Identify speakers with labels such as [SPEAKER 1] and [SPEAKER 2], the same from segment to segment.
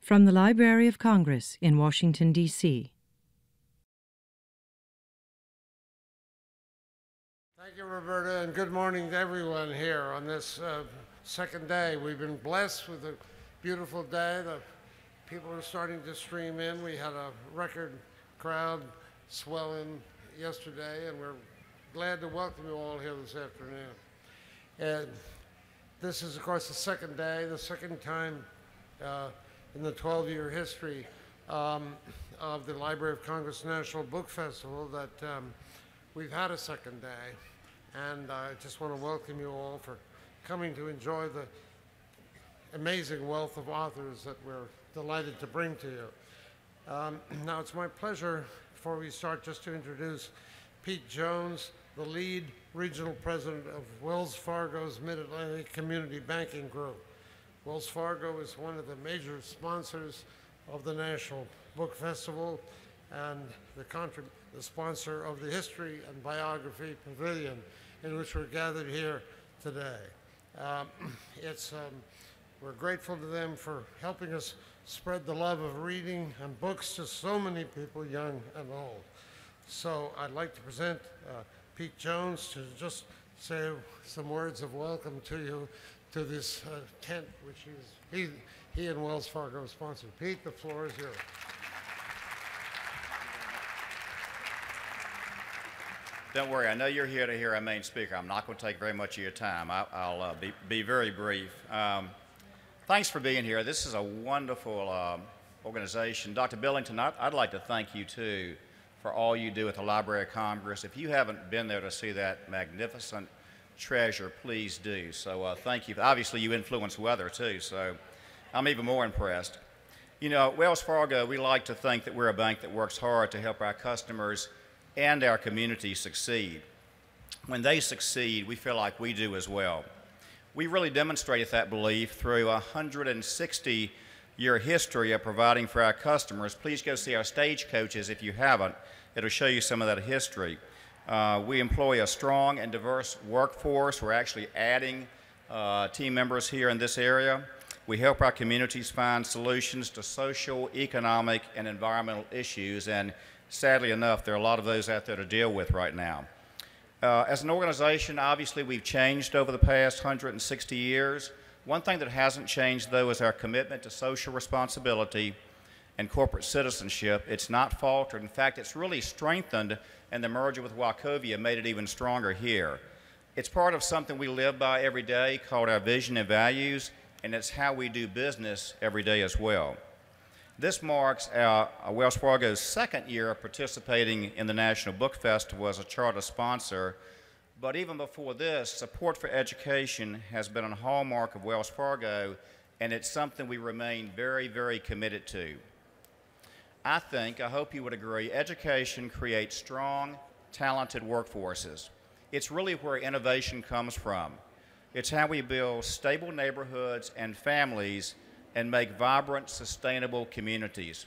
[SPEAKER 1] From the Library of Congress in Washington, D.C.
[SPEAKER 2] Thank you, Roberta, and good morning to everyone here on this second day. We've been blessed with a beautiful day. The people are starting to stream in. We had a record crowd swell in yesterday, and we're glad to welcome you all here this afternoon. And this is, of course, the second day, the second time in the 12-year history of the Library of Congress National Book Festival that we've had a second day. And I just want to welcome you all for coming to enjoy the amazing wealth of authors that we're delighted to bring to you. Now, it's my pleasure, before we start, just to introduce Pete Jones, the lead regional president of Wells Fargo's Mid-Atlantic Community Banking Group. Wells Fargo is one of the major sponsors of the National Book Festival and the sponsor of the History and Biography Pavilion, in which we're gathered here today. We're grateful to them for helping us spread the love of reading and books to so many people, young and old. So I'd like to present Pete Jones to just say some words of welcome to you to this tent, which he and Wells Fargo sponsored. Pete, the floor is yours.
[SPEAKER 3] Don't worry, I know you're here to hear our main speaker. I'm not going to take very much of your time. I'll be very brief. Thanks for being here. This is a wonderful organization. Dr. Billington, I'd like to thank you, too, for all you do at the Library of Congress. If you haven't been there to see that magnificent treasure, please do. So thank you. Obviously, you influence weather, too, so I'm even more impressed. You know, at Wells Fargo, we like to think that we're a bank that works hard to help our customers and our community succeed. When they succeed, we feel like we do as well. We really demonstrated that belief through a 160-year history of providing for our customers. Please go see our stagecoaches if you haven't. It'll show you some of that history. We employ a strong and diverse workforce. We're actually adding team members here in this area. We help our communities find solutions to social, economic, and environmental issues, and sadly enough, there are a lot of those out there to deal with right now. As an organization, obviously, we've changed over the past 160 years. One thing that hasn't changed, though, is our commitment to social responsibility and corporate citizenship. It's not faltered. In fact, it's really strengthened, and the merger with Wachovia made it even stronger here. It's part of something we live by every day called our vision and values, and it's how we do business every day as well. This marks our Wells Fargo's second year of participating in the National Book Festival as a charter sponsor, but even before this, support for education has been a hallmark of Wells Fargo, and it's something we remain very, very committed to. I hope you would agree, education creates strong, talented workforces. It's really where innovation comes from. It's how we build stable neighborhoods and families and make vibrant, sustainable communities.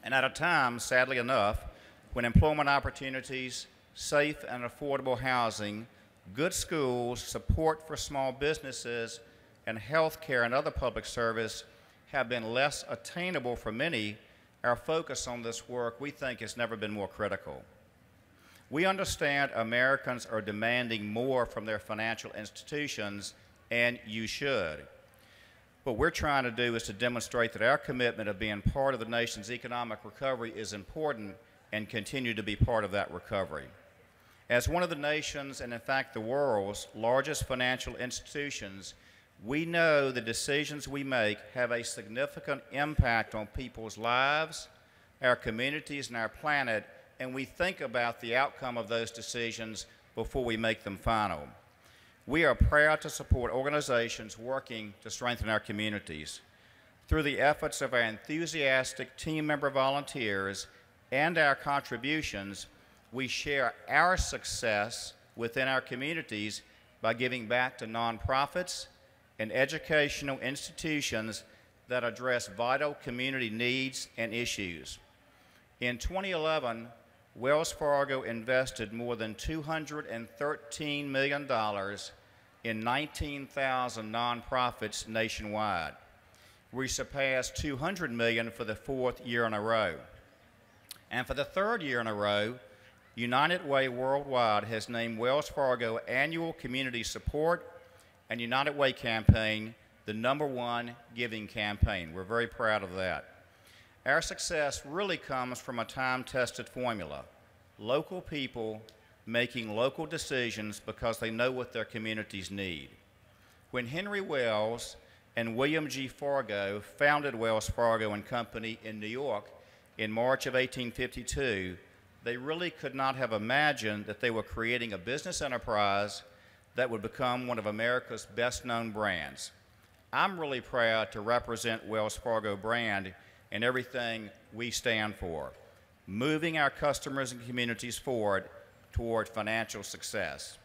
[SPEAKER 3] And at a time, sadly enough, when employment opportunities, safe and affordable housing, good schools, support for small businesses, and health care and other public service have been less attainable for many, our focus on this work, we think, has never been more critical. We understand Americans are demanding more from their financial institutions, and you should. What we're trying to do is to demonstrate that our commitment of being part of the nation's economic recovery is important and continue to be part of that recovery. As one of the nation's, and in fact the world's, largest financial institutions, we know the decisions we make have a significant impact on people's lives, our communities, and our planet, and we think about the outcome of those decisions before we make them final. We are proud to support organizations working to strengthen our communities. Through the efforts of our enthusiastic team member volunteers and our contributions, we share our success within our communities by giving back to nonprofits and educational institutions that address vital community needs and issues. In 2011, Wells Fargo invested more than $213 million in 19,000 nonprofits nationwide. we surpassed 200 million for the 4th year in a row. And for the 3rd year in a row, United Way Worldwide has named Wells Fargo Annual Community Support and United Way Campaign the #1 giving campaign. We're very proud of that. Our success really comes from a time-tested formula: local people making local decisions because they know what their communities need. When Henry Wells and William G. Fargo founded Wells Fargo and Company in New York in March of 1852, they really could not have imagined that they were creating a business enterprise that would become one of America's best-known brands. I'm really proud to represent Wells Fargo brand in everything we stand for, moving our customers and communities forward toward financial success.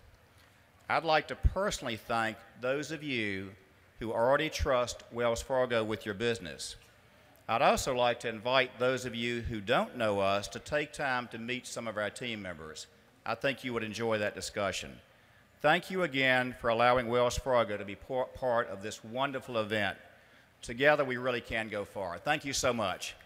[SPEAKER 3] I'd like to personally thank those of you who already trust Wells Fargo with your business. I'd also like to invite those of you who don't know us to take time to meet some of our team members. I think you would enjoy that discussion. Thank you again for allowing Wells Fargo to be part of this wonderful event. Together, we really can go far. Thank you so much.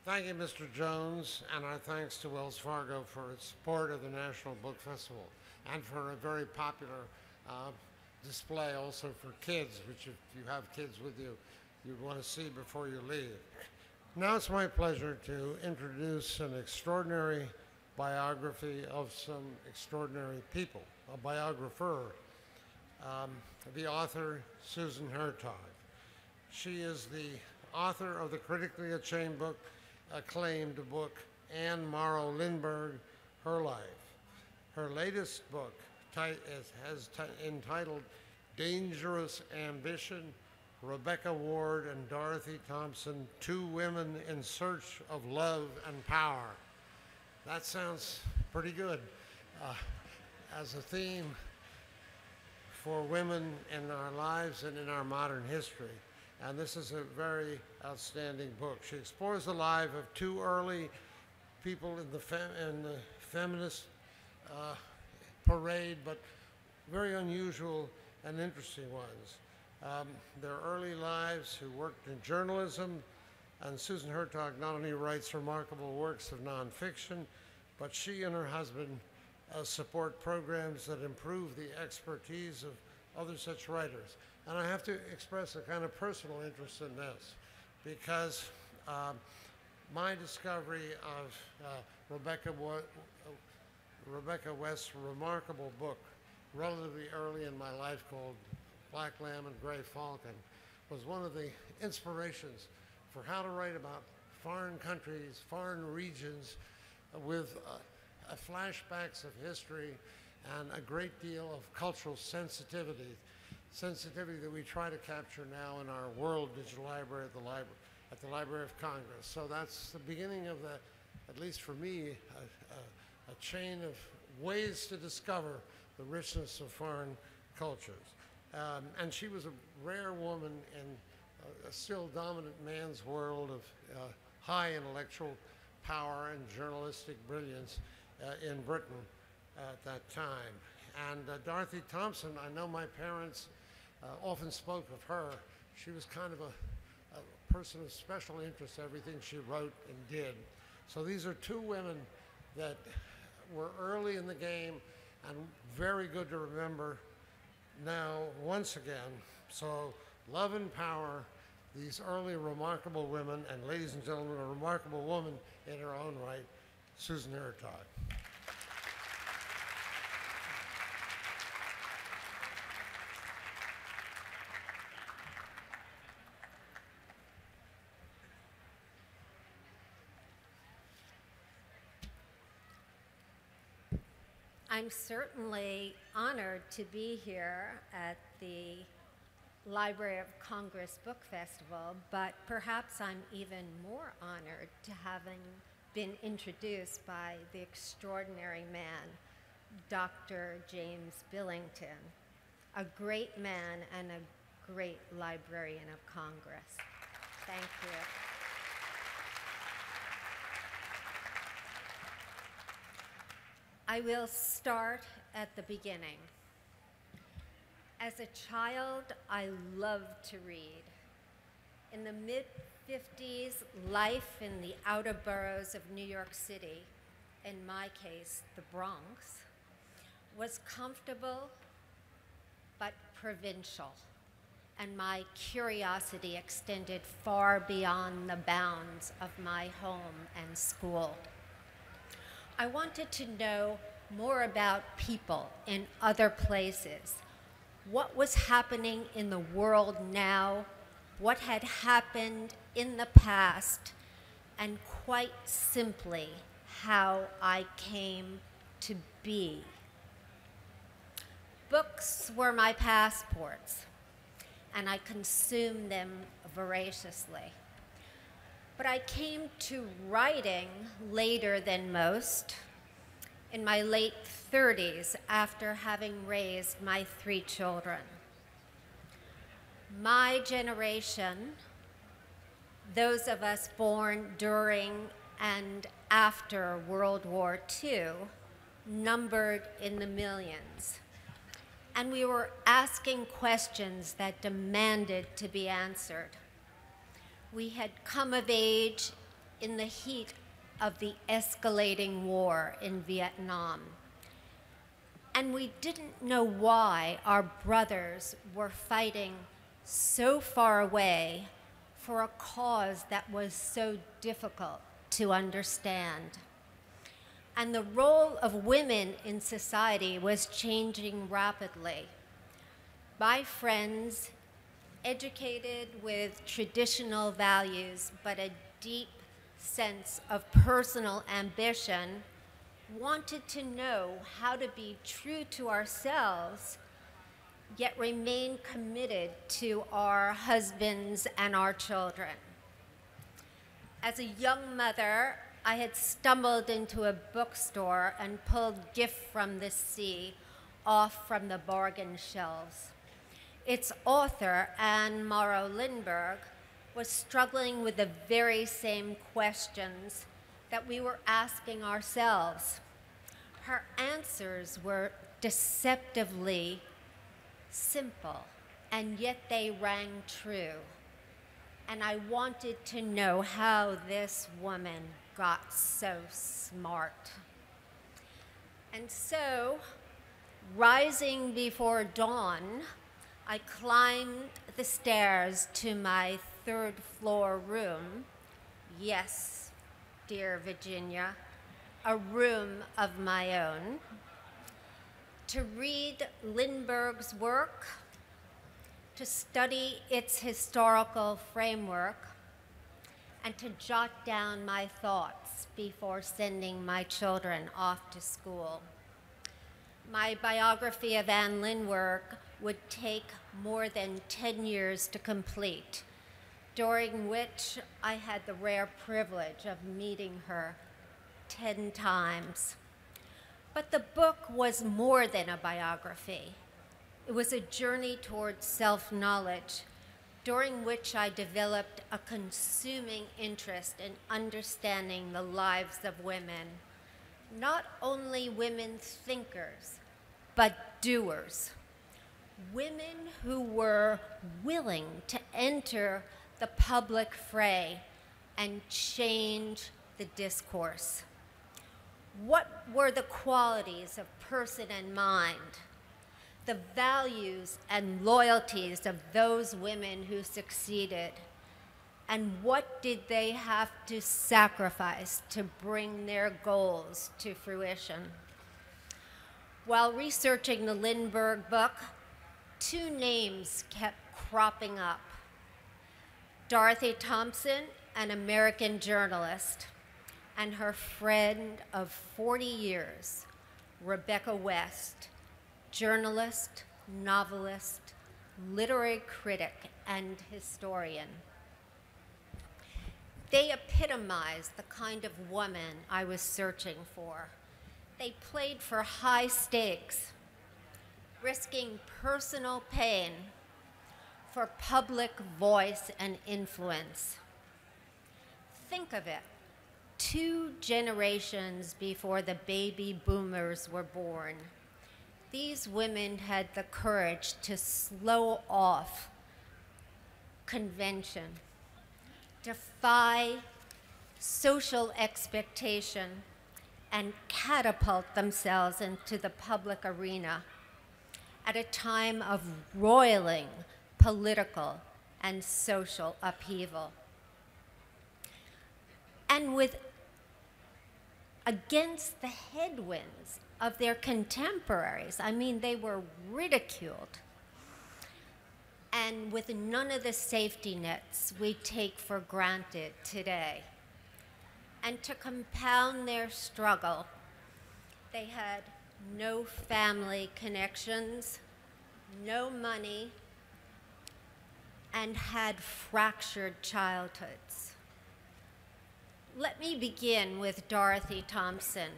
[SPEAKER 2] Thank you, Mr. Jones, and our thanks to Wells Fargo for its support of the National Book Festival and for a very popular display also for kids, which if you have kids with you, you'd want to see before you leave. Now it's my pleasure to introduce an extraordinary biography of some extraordinary people, a biographer, the author, Susan Hertog. She is the author of the critically acclaimed book, Anne Morrow Lindbergh, Her Life. Her latest book entitled Dangerous Ambition, Rebecca Ward and Dorothy Thompson, Two Women in Search of Love and Power. That sounds pretty good as a theme for women in our lives and in our modern history. And this is a very outstanding book. She explores the life of two early people in the feminist parade, but very unusual and interesting ones. Their early lives, who worked in journalism, and Susan Hertog not only writes remarkable works of nonfiction, but she and her husband support programs that improve the expertise of other such writers. And I have to express a kind of personal interest in this, because my discovery of Rebecca West's remarkable book, relatively early in my life, called Black Lamb and Gray Falcon, was one of the inspirations for how to write about foreign countries, foreign regions, with flashbacks of history and a great deal of cultural sensitivity that we try to capture now in our World Digital Library at the Library of Congress. So that's the beginning of at least for me, a chain of ways to discover the richness of foreign cultures. And she was a rare woman in a still dominant man's world of high intellectual power and journalistic brilliance in Britain at that time. And Dorothy Thompson, I know my parents often spoke of her. She was kind of a person of special interest, everything she wrote and did. So these are two women that were early in the game and very good to remember now once again. So love and power, these early remarkable women, and ladies and gentlemen, a remarkable woman in her own right, Susan Hertog.
[SPEAKER 4] I'm certainly honored to be here at the Library of Congress Book Festival, but perhaps I'm even more honored to having been introduced by the extraordinary man, Dr. James Billington, a great man and a great librarian of Congress. Thank you. I will start at the beginning. As a child, I loved to read. In the mid-50s, life in the outer boroughs of New York City, in my case, the Bronx, was comfortable but provincial, and my curiosity extended far beyond the bounds of my home and school. I wanted to know more about people in other places, what was happening in the world now, what had happened in the past, and quite simply, how I came to be. Books were my passports, and I consumed them voraciously. But I came to writing later than most, in my late 30s, after having raised my 3 children. My generation, those of us born during and after World War II, numbered in the millions. And we were asking questions that demanded to be answered. We had come of age in the heat of the escalating war in Vietnam. And we didn't know why our brothers were fighting so far away for a cause that was so difficult to understand. And the role of women in society was changing rapidly. My friends, educated with traditional values but a deep sense of personal ambition, wanted to know how to be true to ourselves, yet remain committed to our husbands and our children. As a young mother, I had stumbled into a bookstore and pulled Gift from the Sea off from the bargain shelves. Its author, Anne Morrow Lindbergh, was struggling with the very same questions that we were asking ourselves. Her answers were deceptively simple, and yet they rang true. And I wanted to know how this woman got so smart. And so, rising before dawn, I climbed the stairs to my 3rd floor room. Yes, dear Virginia, a room of my own, to read Lindbergh's work, to study its historical framework, and to jot down my thoughts before sending my children off to school. My biography of Anne Lindbergh would take more than 10 years to complete, during which I had the rare privilege of meeting her 10 times. But the book was more than a biography. It was a journey towards self-knowledge, during which I developed a consuming interest in understanding the lives of women, not only women thinkers, but doers. Women who were willing to enter the public fray and change the discourse. What were the qualities of person and mind, the values and loyalties of those women who succeeded, and what did they have to sacrifice to bring their goals to fruition? While researching the Lindbergh book, 2 names kept cropping up. Dorothy Thompson, an American journalist, and her friend of 40 years, Rebecca West, journalist, novelist, literary critic, and historian. They epitomized the kind of woman I was searching for. They played for high stakes, risking personal pain for public voice and influence. Think of it. 2 generations before the baby boomers were born, these women had the courage to slow off convention, defy social expectation, and catapult themselves into the public arena at a time of roiling political and social upheaval. And against the headwinds of their contemporaries, I mean, they were ridiculed, and with none of the safety nets we take for granted today. And to compound their struggle, they had no family connections, no money, and had fractured childhoods. Let me begin with Dorothy Thompson.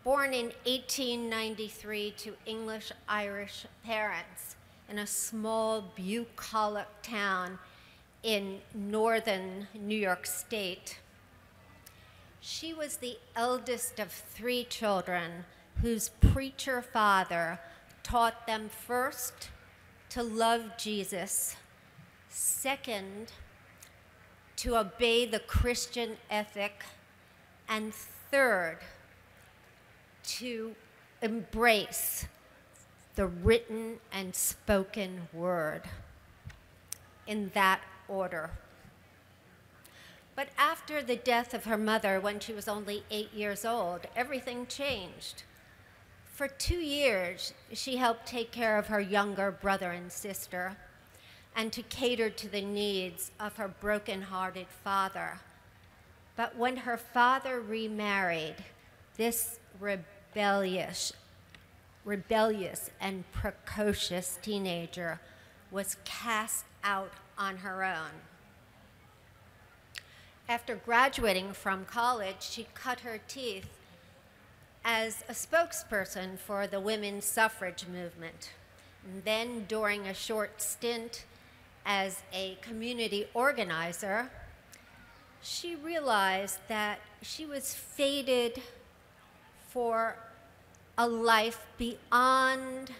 [SPEAKER 4] Born in 1893 to English-Irish parents in a small bucolic town in northern New York State, she was the eldest of 3 children whose preacher father taught them first to love Jesus, second, to obey the Christian ethic, and third, to embrace the written and spoken word, in that order. But after the death of her mother when she was only 8 years old, everything changed. For 2 years, she helped take care of her younger brother and sister and to cater to the needs of her broken-hearted father. But when her father remarried, this rebellious and precocious teenager was cast out on her own. After graduating from college, she cut her teeth as a spokesperson for the women's suffrage movement. And then, during a short stint as a community organizer, she realized that she was fated for a life beyond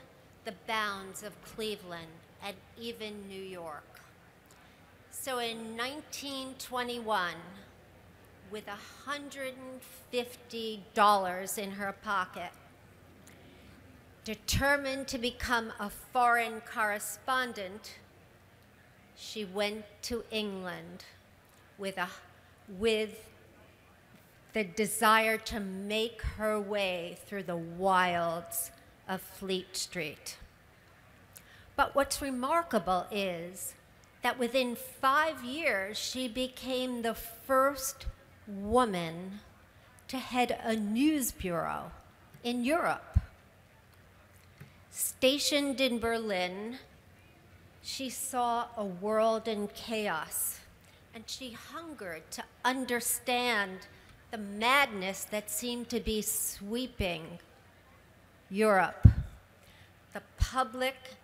[SPEAKER 4] the bounds of Cleveland and even New York. So in 1921, with $150 in her pocket, determined to become a foreign correspondent, she went to England with the desire to make her way through the wilds of Fleet Street. But what's remarkable is that within 5 years, she became the first woman to head a news bureau in Europe. Stationed in Berlin, she saw a world in chaos, and she hungered to understand the madness that seemed to be sweeping Europe. The public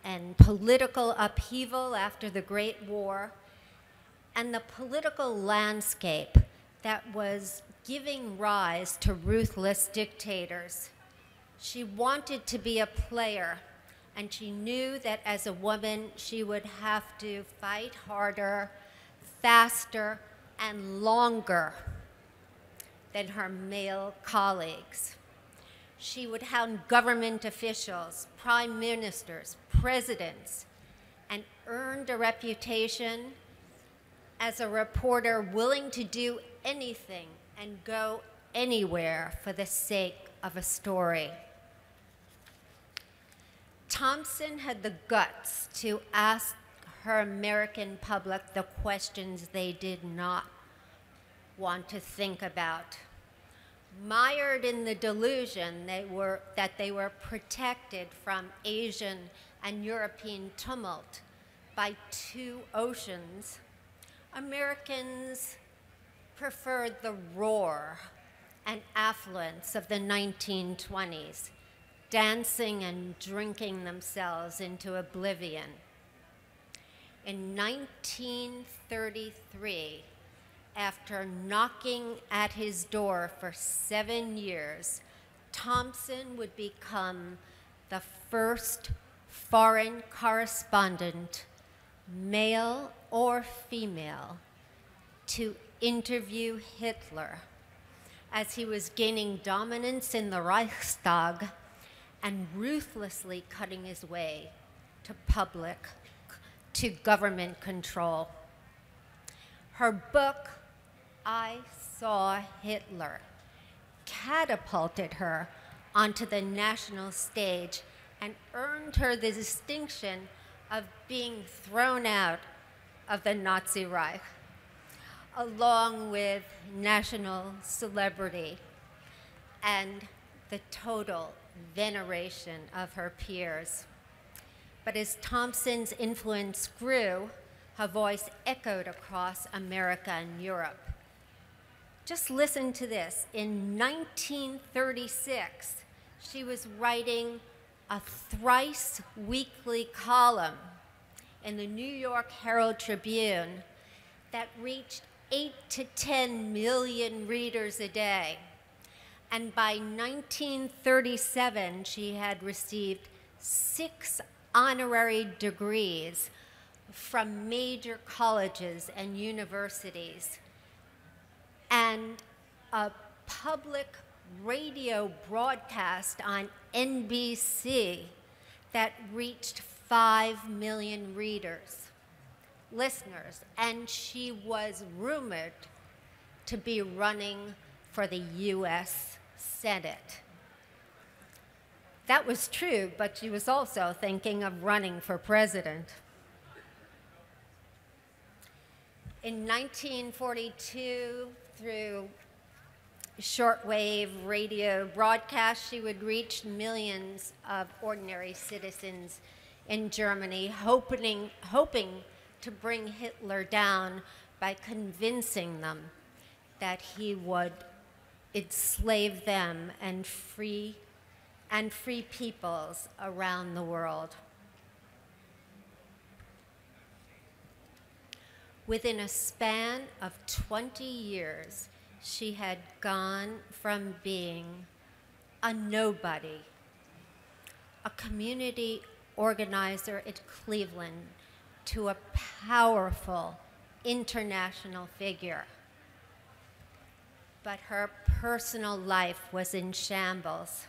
[SPEAKER 4] and political upheaval after the Great War, and the political landscape that was giving rise to ruthless dictators. She wanted to be a player, and she knew that as a woman, she would have to fight harder, faster, and longer than her male colleagues. She would hound government officials, prime ministers, presidents, and earned a reputation as a reporter willing to do anything and go anywhere for the sake of a story. Thompson had the guts to ask her American public the questions they did not want to think about. Mired in the delusion that they were protected from Asian and European tumult by 2 oceans, Americans preferred the roar and affluence of the 1920s, dancing and drinking themselves into oblivion. In 1933, after knocking at his door for 7 years, Thompson would become the first foreign correspondent, male or female, to interview Hitler as he was gaining dominance in the Reichstag and ruthlessly cutting his way to government control. Her book, I Saw Hitler, catapulted her onto the national stage and earned her the distinction of being thrown out of the Nazi Reich, along with national celebrity and the total veneration of her peers. But as Thompson's influence grew, her voice echoed across America and Europe. Just listen to this. In 1936, she was writing a thrice weekly column in the New York Herald Tribune that reached 8 to 10 million readers a day. And by 1937, she had received 6 honorary degrees from major colleges and universities, and a public radio broadcast on NBC that reached 5 million listeners, and she was rumored to be running for the US Senate. That was true, but she was also thinking of running for president. In 1942, through shortwave radio broadcasts, she would reach millions of ordinary citizens in Germany, hoping to bring Hitler down by convincing them that he would enslave them and free peoples around the world. Within a span of 20 years, she had gone from being a nobody, a community organizer at Cleveland, to a powerful international figure. But her personal life was in shambles.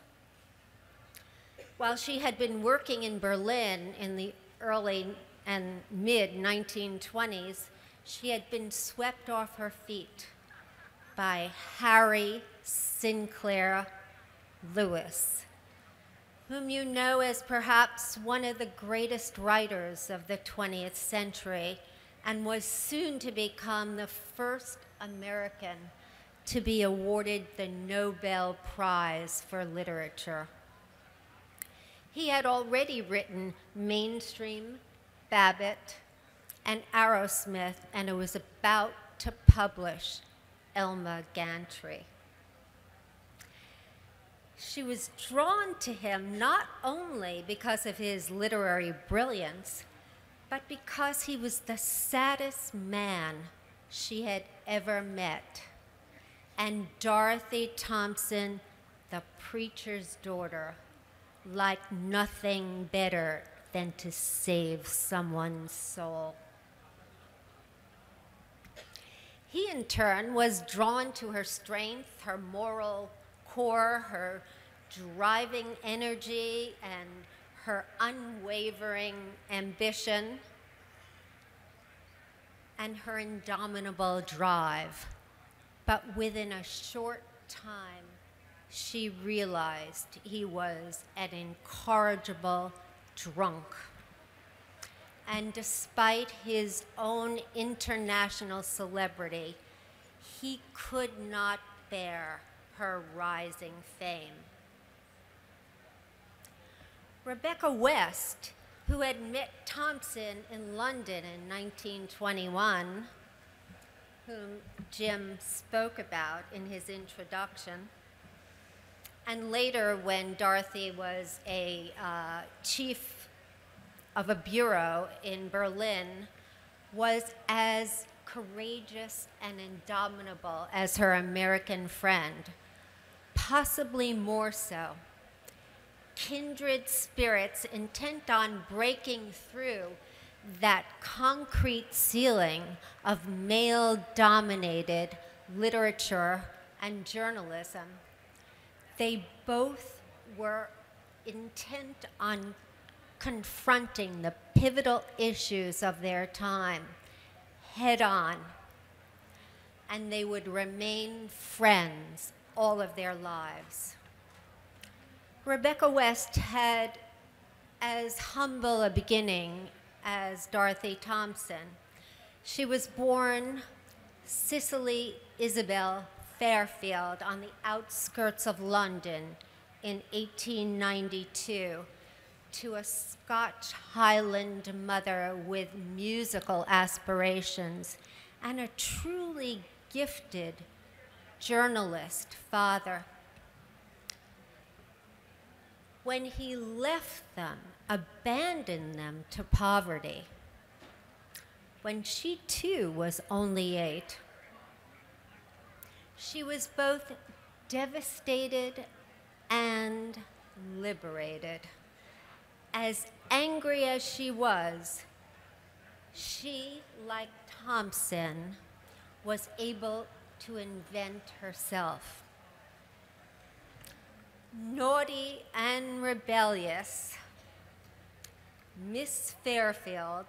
[SPEAKER 4] While she had been working in Berlin in the early and mid-1920s, she had been swept off her feet by Harry Sinclair Lewis, whom you know as perhaps one of the greatest writers of the 20th century, and was soon to become the first American to be awarded the Nobel Prize for Literature. He had already written Mainstream, Babbitt, and Arrowsmith, and was about to publish Elma Gantry. She was drawn to him not only because of his literary brilliance, but because he was the saddest man she had ever met. And Dorothy Thompson, the preacher's daughter, liked nothing better than to save someone's soul. He, in turn, was drawn to her strength, her moral core, her driving energy, and her unwavering ambition, and her indomitable drive. But within a short time, she realized he was an incorrigible drunk. And despite his own international celebrity, he could not bear her rising fame. Rebecca West, who had met Thompson in London in 1921, whom Jim spoke about in his introduction, and later when Dorothy was a chief of a bureau in Berlin, was as courageous and indomitable as her American friend, possibly more so. Kindred spirits intent on breaking through that concrete ceiling of male-dominated literature and journalism. They both were intent on confronting the pivotal issues of their time head on, and they would remain friends all of their lives. Rebecca West had as humble a beginning as Dorothy Thompson. She was born Cicely Isabel Fairfield on the outskirts of London in 1892 to a Scotch Highland mother with musical aspirations and a truly gifted journalist father. When he left them, abandoned them to poverty, when she too was only 8, she was both devastated and liberated. As angry as she was, she, like Thompson, was able to invent herself. Naughty and rebellious, Miss Fairfield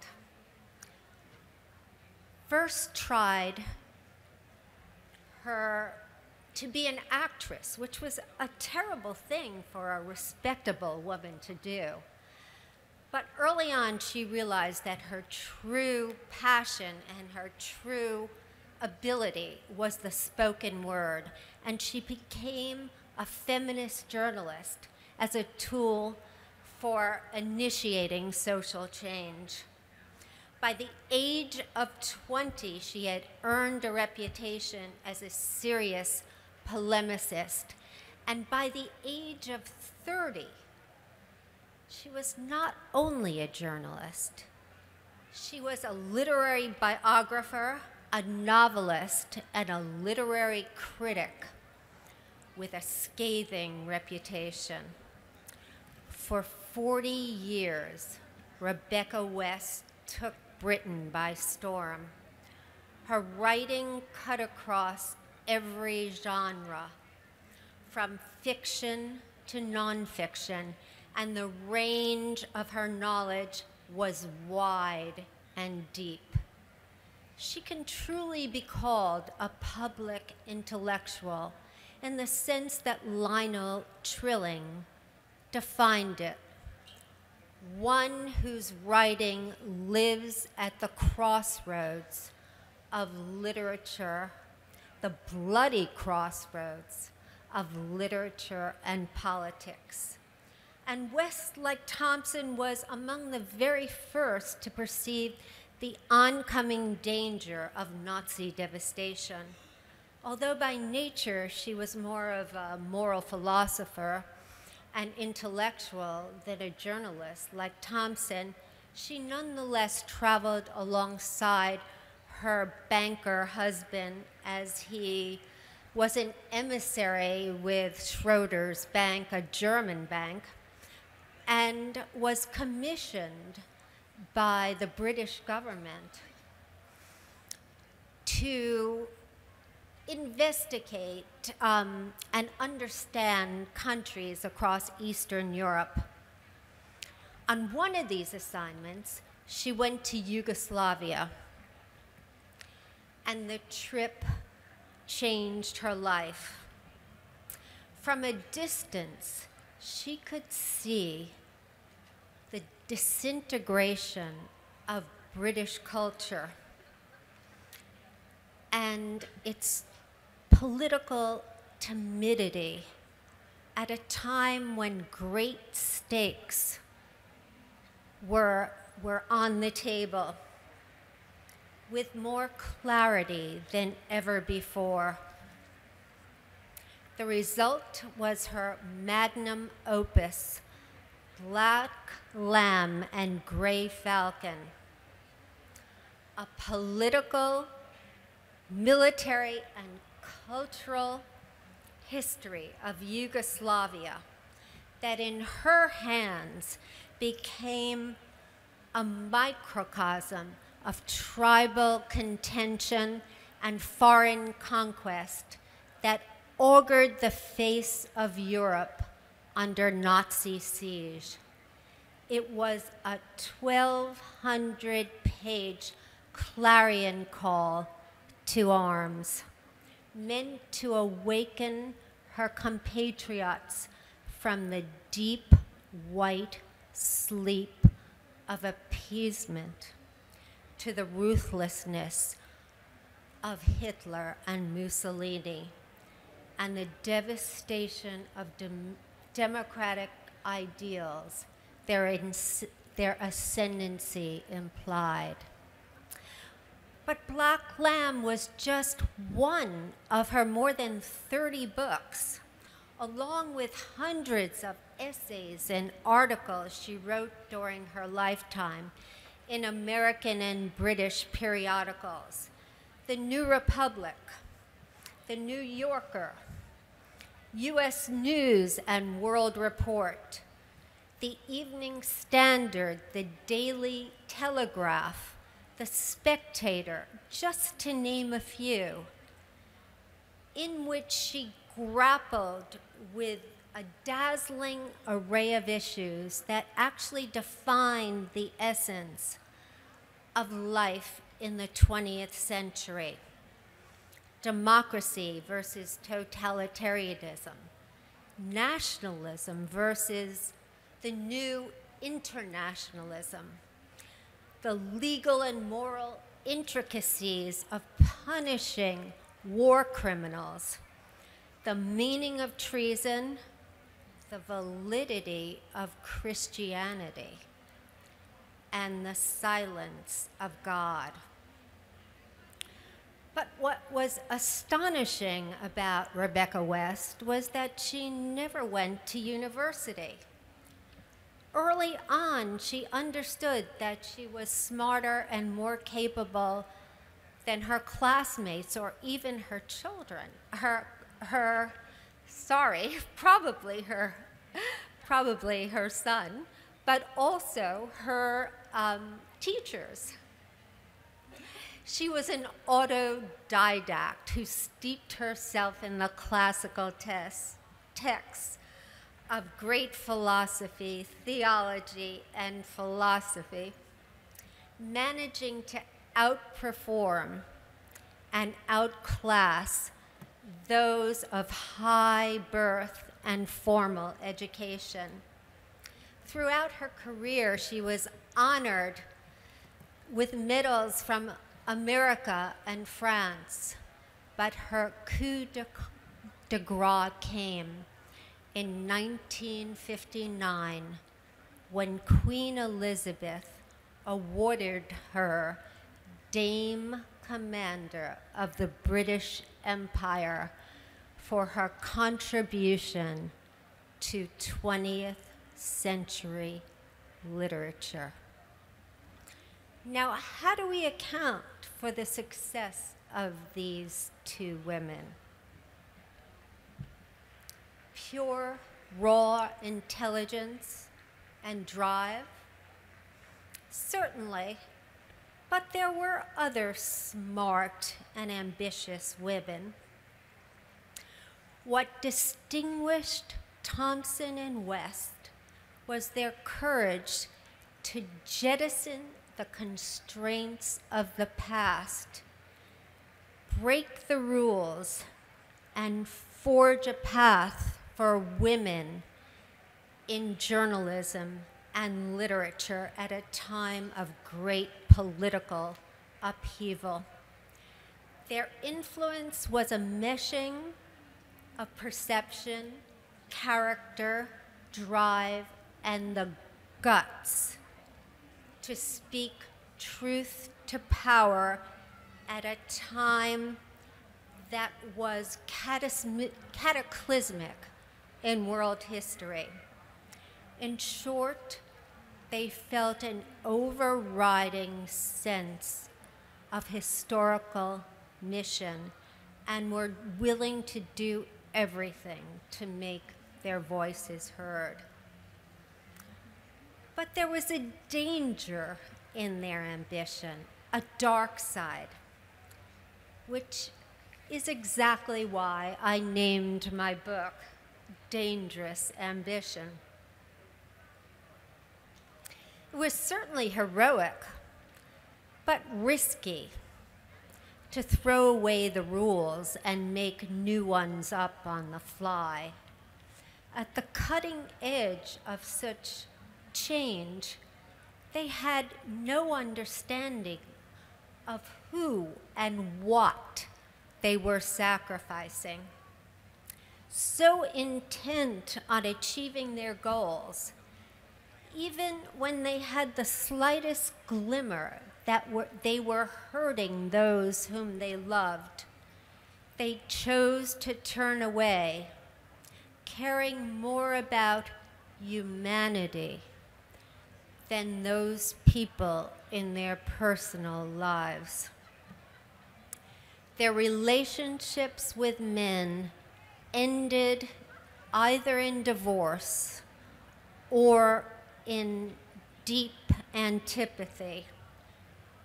[SPEAKER 4] first tried to be an actress, which was a terrible thing for a respectable woman to do. But early on, she realized that her true passion and her true ability was the spoken word, and she became a feminist journalist as a tool for initiating social change. By the age of 20, she had earned a reputation as a serious polemicist, and by the age of 30, she was not only a journalist, she was a literary biographer, a novelist, and a literary critic with a scathing reputation. For 40 years, Rebecca West took Britain by storm. Her writing cut across every genre, from fiction to nonfiction, and the range of her knowledge was wide and deep. She can truly be called a public intellectual in the sense that Lionel Trilling defined it. One whose writing lives at the crossroads of literature, the bloody crossroads of literature and politics. And West, like Thompson, was among the very first to perceive the oncoming danger of Nazi devastation. Although by nature she was more of a moral philosopher and intellectual than a journalist like Thompson, she nonetheless traveled alongside her banker husband as he was an emissary with Schroeder's bank, a German bank, and was commissioned by the British government to investigate and understand countries across Eastern Europe. On one of these assignments, she went to Yugoslavia, and the trip changed her life. From a distance, she could see the disintegration of British culture and its political timidity at a time when great stakes were on the table with more clarity than ever before. The result was her magnum opus, Black Lamb and Gray Falcon, a political military and cultural history of Yugoslavia that in her hands became a microcosm of tribal contention and foreign conquest that augured the face of Europe under Nazi siege. It was a 1,200-page clarion call to arms, meant to awaken her compatriots from the deep white sleep of appeasement to the ruthlessness of Hitler and Mussolini and the devastation of democratic ideals their ascendancy implied. But Black Lamb was just one of her more than 30 books, along with hundreds of essays and articles she wrote during her lifetime in American and British periodicals, The New Republic, The New Yorker, U.S. News and World Report, The Evening Standard, The Daily Telegraph, The Spectator, just to name a few, in which she grappled with a dazzling array of issues that actually define the essence of life in the 20th century. Democracy versus totalitarianism, nationalism versus the new internationalism, the legal and moral intricacies of punishing war criminals, the meaning of treason, the validity of Christianity, and the silence of God. But what was astonishing about Rebecca West was that she never went to university. Early on, she understood that she was smarter and more capable than her classmates or even her children. Probably her son, but also her teachers. She was an autodidact who steeped herself in the classical texts of great philosophy, theology, and philosophy, managing to outperform and outclass those of high birth and formal education. Throughout her career, she was honored with medals from America and France, but her coup de grace came in 1959 when Queen Elizabeth awarded her Dame Commander of the British Empire for her contribution to 20th century literature. Now, how do we account for the success of these two women? Pure, raw intelligence and drive? Certainly, but there were other smart and ambitious women. What distinguished Thompson and West was their courage to jettison the constraints of the past, break the rules, and forge a path for women in journalism and literature at a time of great political upheaval. Their influence was a meshing of perception, character, drive, and the guts to speak truth to power at a time that was cataclysmic in world history. In short, they felt an overriding sense of historical mission and were willing to do everything to make their voices heard. But there was a danger in their ambition, a dark side, which is exactly why I named my book Dangerous Ambition. It was certainly heroic, but risky to throw away the rules and make new ones up on the fly. At the cutting edge of such change, they had no understanding of who and what they were sacrificing. So intent on achieving their goals, even when they had the slightest glimmer that they were hurting those whom they loved, they chose to turn away, caring more about humanity than those people in their personal lives. Their relationships with men ended either in divorce or in deep antipathy,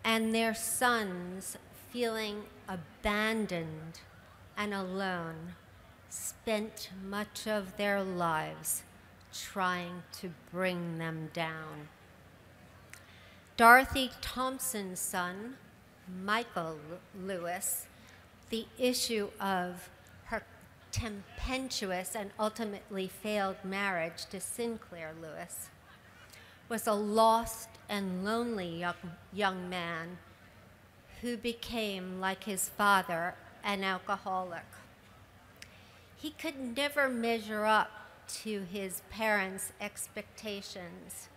[SPEAKER 4] and their sons, feeling abandoned and alone, spent much of their lives trying to bring them down. Dorothy Thompson's son, Michael Lewis, the issue of her tempestuous and ultimately failed marriage to Sinclair Lewis, was a lost and lonely young man who became, like his father, an alcoholic. He could never measure up to his parents' expectations.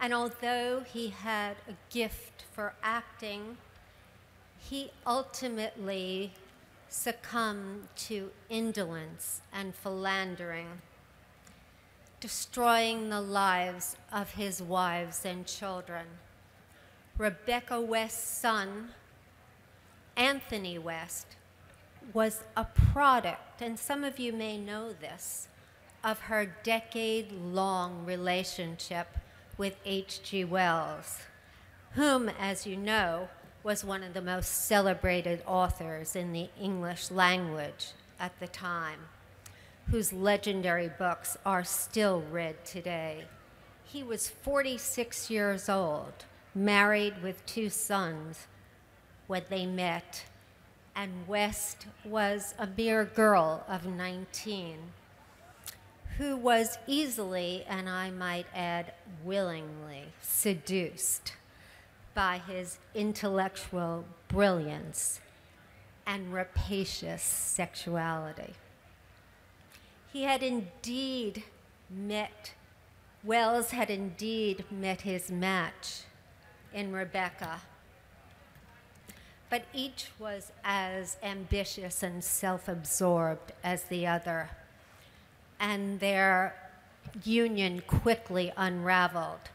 [SPEAKER 4] And although he had a gift for acting, he ultimately succumbed to indolence and philandering, destroying the lives of his wives and children. Rebecca West's son, Anthony West, was a product, and some of you may know this, of her decade-long relationship with H.G. Wells, whom, as you know, was one of the most celebrated authors in the English language at the time, whose legendary books are still read today. He was 46 years old, married with 2 sons when they met, and West was a mere girl of 19, who was easily, and I might add willingly, seduced by his intellectual brilliance and rapacious sexuality. Wells had indeed met his match in Rebecca, but each was as ambitious and self-absorbed as the other, and their union quickly unraveled.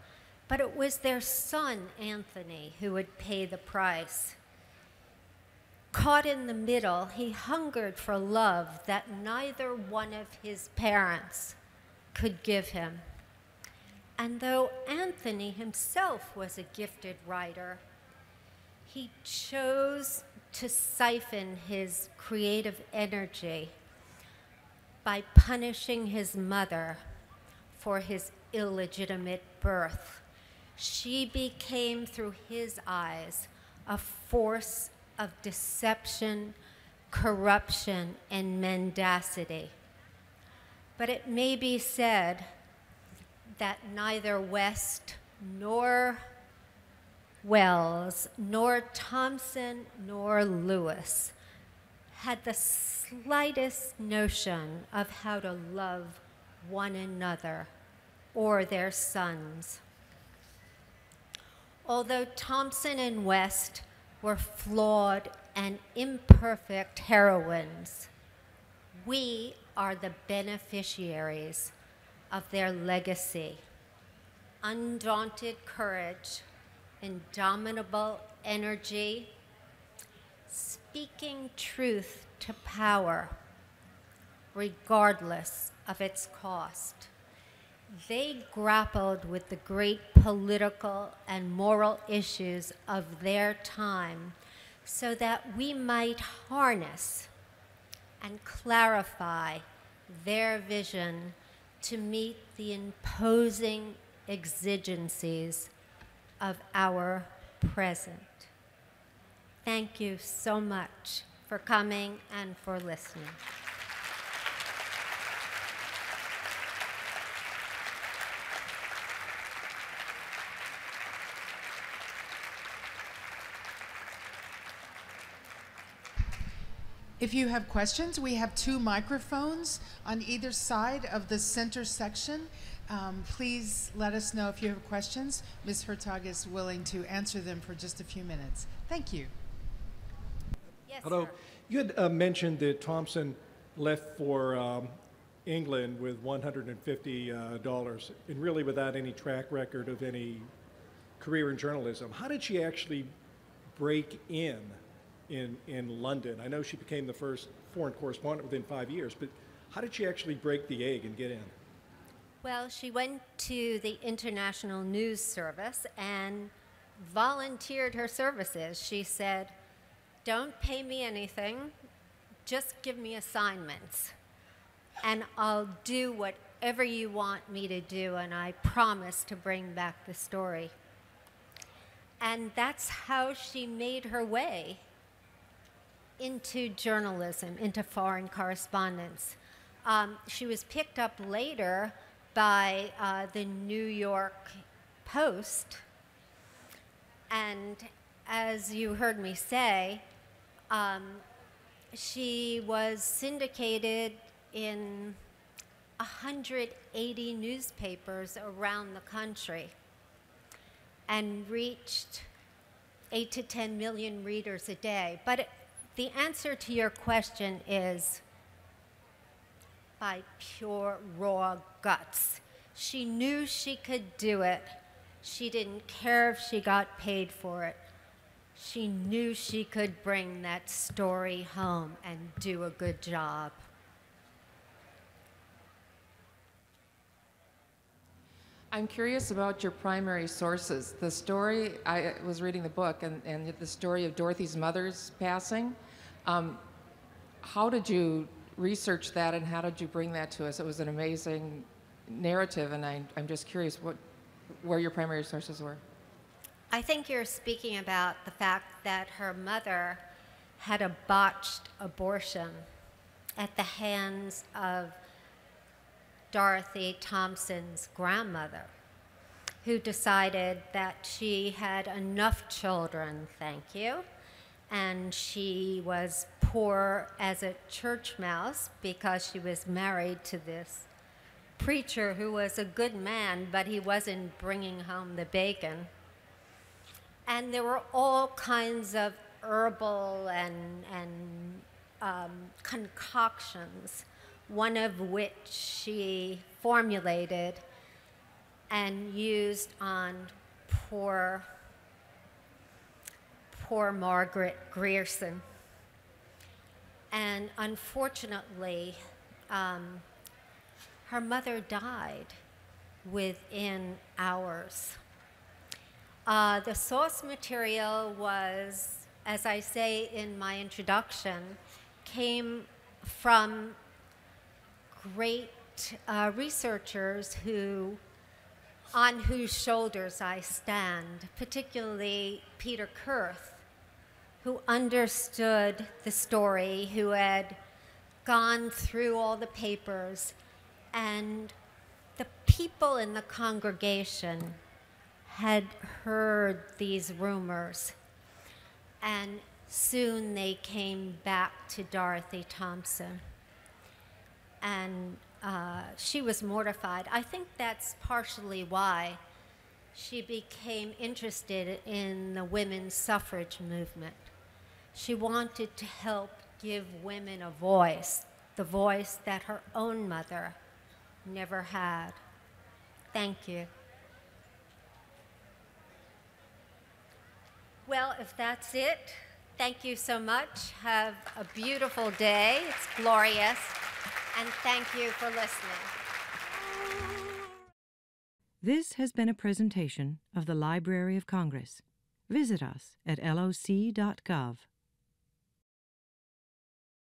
[SPEAKER 4] But it was their son, Anthony, who would pay the price. Caught in the middle, he hungered for love that neither one of his parents could give him. And though Anthony himself was a gifted writer, he chose to siphon his creative energy by punishing his mother for his illegitimate birth. She became, through his eyes, a force of deception, corruption, and mendacity. But it may be said that neither West nor Wells, nor Thompson, nor Lewis had the slightest notion of how to love one another or their sons. Although Thompson and West were flawed and imperfect heroines, we are the beneficiaries of their legacy. Undaunted courage, indomitable energy, speaking truth to power, regardless of its cost. They grappled with the great political and moral issues of their time so that we might harness and clarify their vision to meet the imposing exigencies of our present. Thank you so much for coming and for listening.
[SPEAKER 5] If you have questions, we have 2 microphones on either side of the center section. Please let us know if you have questions. Ms. Hertog is willing to answer them for just a few minutes. Thank you.
[SPEAKER 4] Yes,
[SPEAKER 6] Hello.
[SPEAKER 4] sir.
[SPEAKER 6] You had mentioned that Thompson left for England with $150 and really without any track record of any career in journalism. How did she actually break in London? I know she became the first foreign correspondent within 5 years, but how did she actually break the egg and get in?
[SPEAKER 4] Well, she went to the International News Service and volunteered her services. She said, "Don't pay me anything, just give me assignments, and I'll do whatever you want me to do, and I promise to bring back the story." And that's how she made her way into journalism, into foreign correspondence. She was picked up later by the New York Post, and as you heard me say, she was syndicated in 180 newspapers around the country and reached 8 to 10 million readers a day. But the answer to your question is by pure, raw guts. She knew she could do it. She didn't care if she got paid for it. She knew she could bring that story home and do a good job.
[SPEAKER 7] I'm curious about your primary sources. The story, I was reading the book, and the story of Dorothy's mother's passing. How did you research that, and how did you bring that to us? It was an amazing narrative, and I'm just curious where your primary sources were.
[SPEAKER 4] I think you're speaking about the fact that her mother had a botched abortion at the hands of Dorothy Thompson's grandmother, who decided that she had enough children, thank you, and she was poor as a church mouse because she was married to this preacher who was a good man, but he wasn't bringing home the bacon. And there were all kinds of herbal and concoctions, one of which she formulated and used on poor Margaret Grierson. And unfortunately, her mother died within hours. The source material was, as I say in my introduction, came from great researchers on whose shoulders I stand, particularly Peter Kurth, who understood the story, who had gone through all the papers, and the people in the congregation had heard these rumors, and soon they came back to Dorothy Thompson. And she was mortified. I think that's partially why she became interested in the women's suffrage movement. She wanted to help give women a voice, the voice that her own mother never had. Thank you. Well, if that's it, Thank you so much. Have a beautiful day. It's glorious. And thank you for listening.
[SPEAKER 1] This has been a presentation of the Library of Congress. Visit us at loc.gov.